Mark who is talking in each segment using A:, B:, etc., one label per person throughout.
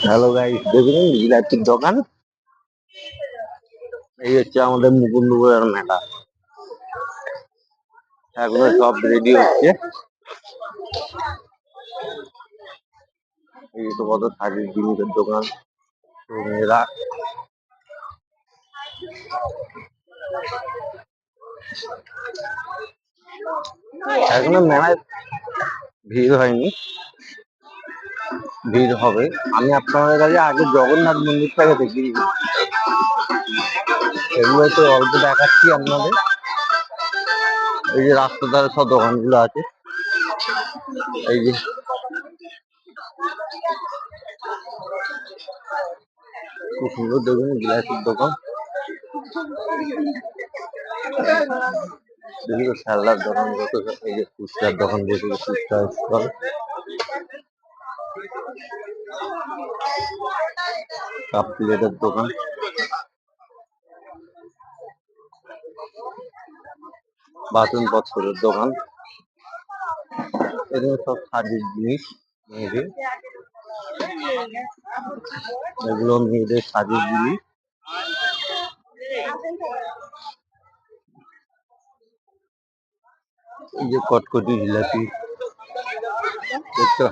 A: Hello guys, দেখুন জিলাপির দোকান। এই হচ্ছে আমাদের মুকুন্দপুরের মেলা। এগুলো সব রেডি হচ্ছে। এই তো কত শাড়ির জিনিসের দোকান। তো মেয়েরা এখনো মেলায় ভিড় হয়নি, ভিড় হবে। আমি আপনাদের কাছে আগে জগন্নাথ মন্দিরটাকে দেখিয়ে দিই। এগুলো তো অল্প দেখাচ্ছি আপনাদের। এই যে রাস্তার ধারে সব দোকানগুলো আছে, এই যে খুব সুন্দর দেখুন বিলাসের দোকান। দেখি তো খেলনার দোকান কত, এই যে ফুচকার দোকান বসে, ফুচকার স্টল, কাপ প্লেটের দোকান, বাসনপত্রের দোকান। এখানে সব সাজের জিনিস মেয়েদের, এগুলো মেয়েদের সাজের জিনিস। এই যে কটকটি জিলাপি দেখছো,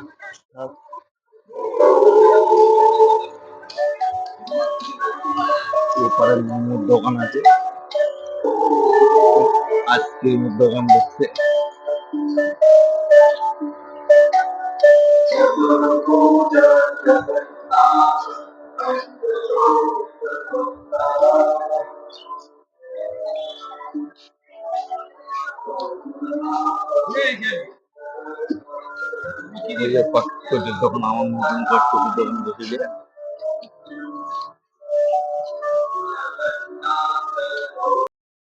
A: এরপরে মোমোর দোকান আছে, আইসক্রিমের দোকান দেখছে। এই যে কটকটির দোকান, আমার মতন কটকটির দোকান বসেছে।